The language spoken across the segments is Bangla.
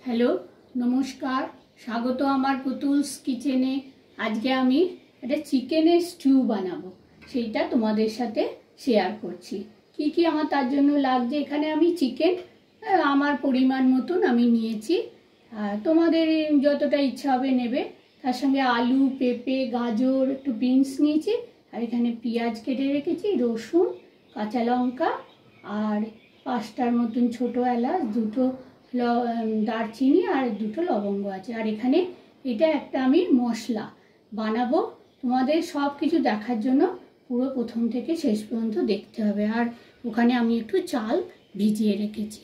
হ্যালো, নমস্কার, স্বাগত আমার পুতুলস কিচেনে। আজকে আমি একটা চিকেনের স্টিউ বানাবো, সেইটা তোমাদের সাথে শেয়ার করছি। কি কি আমার তার জন্য লাগছে, এখানে আমি চিকেন আমার পরিমাণ মতন আমি নিয়েছি, তোমাদের যতটা ইচ্ছা হবে নেবে। তার সঙ্গে আলু, পেঁপে, গাজর, একটু বিনস নিয়েছি, আর এখানে পেঁয়াজ কেটে রেখেছি, রসুন, কাঁচা লঙ্কা, আর 5টার মতন ছোটো এলাচ, 2টো দারচিনি আর 2টো লবঙ্গ আছে। আর এখানে এটা একটা আমি মশলা বানাবো। তোমাদের সব কিছু দেখার জন্য পুরো প্রথম থেকে শেষ পর্যন্ত দেখতে হবে। আর ওখানে আমি একটু চাল ভিজিয়ে রেখেছি।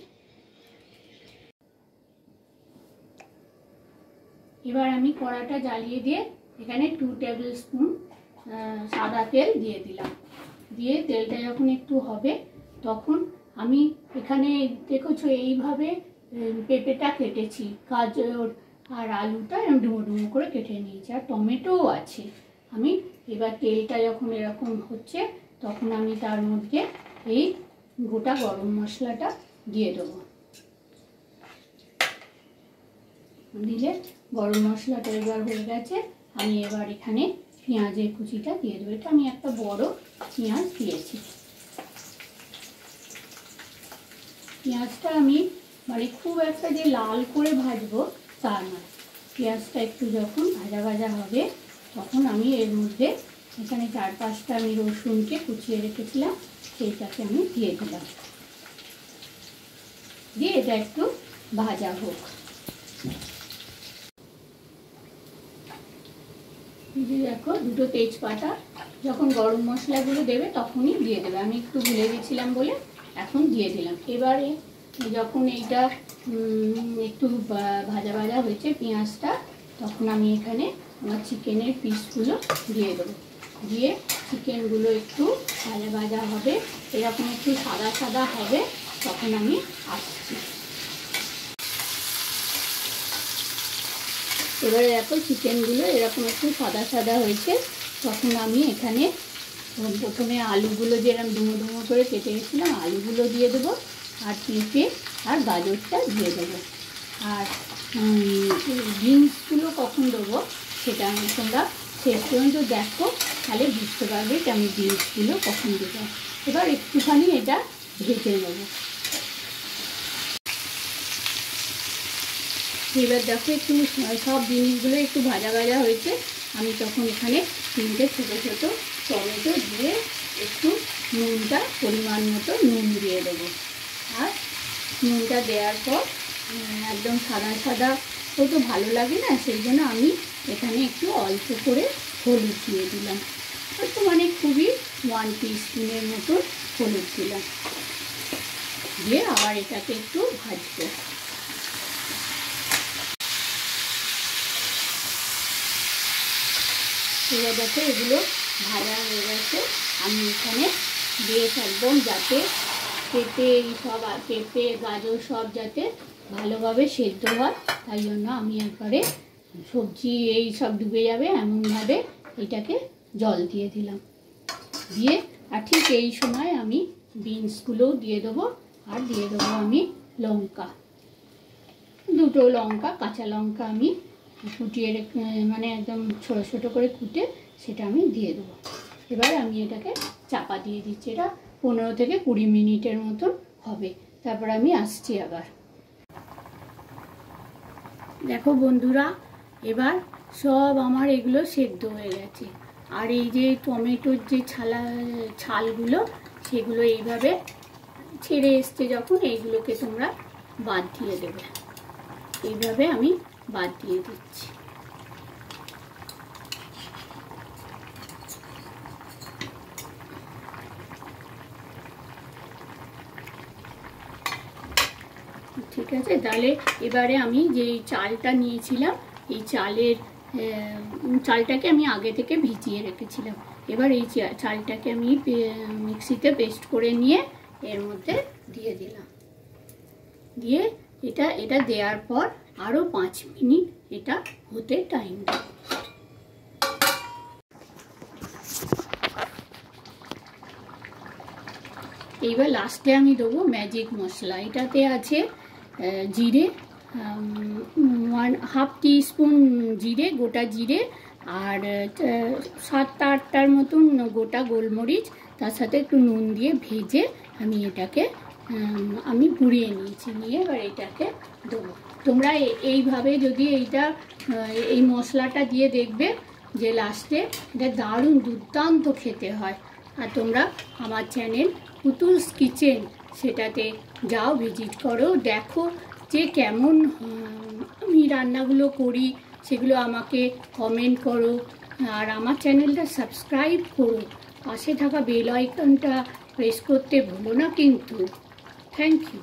এবার আমি কড়াটা জ্বালিয়ে দিয়ে এখানে 2 টেবিল স্পুন সাদা তেল দিয়ে দিলাম। দিয়ে তেলটা যখন একটু হবে তখন আমি এখানে দেখেছো এইভাবে পেঁপেটা কেটেছি, গাজর আর আলুটা ডুমো ডুমো করে কেটে নিয়েছি, আর টমেটোও আছে। আমি এবার তেলটা যখন এরকম হচ্ছে তখন আমি তার মধ্যে এই গোটা গরম মশলাটা দিয়ে দেবো। দিলে গরম মশলাটা এবার হয়ে গেছে, আমি এবার এখানে পেঁয়াজের কুচিটা দিয়ে দেবো। এটা আমি একটা বড় পেঁয়াজ দিয়েছি। পেঁয়াজটা আমি মানে খুব একটা যে লাল করে ভাজবো তা নয়, পেঁয়াজটা একটু যখন ভাজা ভাজা হবে তখন আমি এর মধ্যে এখানে 4-5টা আমি রসুনকে কুচিয়ে রেখেছিলাম, সেইটাকে আমি দিয়ে দিলাম। দিয়ে এটা একটু ভাজা হোক। দেখো 2টো তেজপাতা, যখন গরম মশলাগুলো দেবে তখনই দিয়ে দেবে। আমি একটু ভুলে গেছিলাম বলে এখন দিয়ে দিলাম। এবারে যখন এইটা একটু ভাজা ভাজা হয়েছে পেঁয়াজটা, তখন আমি এখানে আমার চিকেনের পিসগুলো দিয়ে দেবো। দিয়ে চিকেনগুলো একটু ভাজা ভাজা হবে, এরকম একটু সাদা সাদা হবে, তখন আমি আসছি। এবারে দেখো চিকেনগুলো এরকম একটু সাদা সাদা হয়েছে, তখন আমি এখানে প্রথমে আলুগুলো যেরকম ডুমো ডুমো করে কেটে গেছিলাম আলুগুলো দিয়ে দেবো, আর পেঁপে আর গাজরটা দিয়ে দেবো। আর বিনসগুলো কখন দেবো সেটা আমি তোমরা শেষ পর্যন্ত দেখো, তাহলে বুঝতে পারবে যে আমি বিনসগুলো কখন দেবো। এবার একটুখানি এটা ভেজে নেবো। এবার দেখো একটু সব জিনিসগুলো একটু ভাজা ভাজা হয়েছে, আমি তখন এখানে 3টে ছোটো ছোটো টমেটো দিয়ে একটু নুনটা পরিমাণ মতো নুন দিয়ে দেবো। আর নুনটা দেওয়ার পর একদম সাদা সাদা তো ভালো লাগে না, সেই জন্য আমি এখানে একটু অল্প করে হলুদ দিয়ে দিলাম। তো মানে খুবই 1 টিস্পুনের মতো হলুদ দিলাম। দিয়ে আবার এটাকে একটু ভাজবো। এবার দেখো এগুলো ভাজা হয়ে গেছে, আমি এখানে বেশ একদম যাতে পেঁপে সব পেঁপে গাজর সব যাতে ভালোভাবে সেদ্ধ হয়, তাই জন্য আমি একবারে সবজি এই সব ডুবে যাবে এমনভাবে এটাকে জল দিয়ে দিলাম। দিয়ে আর ঠিক এই সময় আমি বিনসগুলোও দিয়ে দেবো, আর দিয়ে দেবো আমি লঙ্কা, 2টো লঙ্কা, কাঁচা লঙ্কা আমি কুটিয়ে মানে একদম ছোটো ছোটো করে কুটে সেটা আমি দিয়ে দেবো। এবার আমি এটাকে চাপা দিয়ে দিচ্ছি, এটা 15 থেকে 20 মিনিটের মতন হবে, তারপর আমি আসছি আবার। দেখো বন্ধুরা, এবার সব আমার এগুলো সেদ্ধ হয়ে গেছে, আর এই যে টমেটোর যে ছালগুলো সেগুলো এইভাবে ছেড়ে এসছে যখন, এইগুলোকে তোমরা বাদ দিয়ে দেবে। এইভাবে আমি বাদ দিয়ে দিচ্ছি। ঠিক আছে, তাহলে এবারে আমি যে চালটা নিয়েছিলাম এই চালটাকে আমি আগে থেকে ভিজিয়ে রেখেছিলাম। এবার এই চালটাকে আমি মিক্সিতে পেস্ট করে নিয়ে এর মধ্যে দিয়ে দিলাম। দিয়ে এটা দেওয়ার পর আরও 5 মিনিট এটা হতে টাইম দেব। এইবার লাস্টে আমি দেবো ম্যাজিক মশলা। এটাতে আছে জিরে হাফ টিস্পুন জিরে, গোটা জিরে, আর 7-8টার মতন গোটা গোলমরিচ, তার সাথে একটু নুন দিয়ে ভেজে আমি এটাকে আমি গুঁড়িয়ে নিয়েছি। নিয়ে এবার এটাকে দেবো। তোমরা এইভাবে যদি এই মশলাটা দিয়ে দেখবে যে লাস্টে এটা দারুণ দুর্দান্ত খেতে হয়। আর তোমরা আমার চ্যানেল পুতুলস কিচেন সেটাতে যাও, ভিজিট করো, দেখো যে কেমন আমি রান্নাগুলো করি, সেগুলো আমাকে কমেন্ট করো। আর আমার চ্যানেলটা সাবস্ক্রাইব করো, পাশে থাকা বেল আইকনটা প্রেস করতে ভুলো না কিন্তু। Thank you.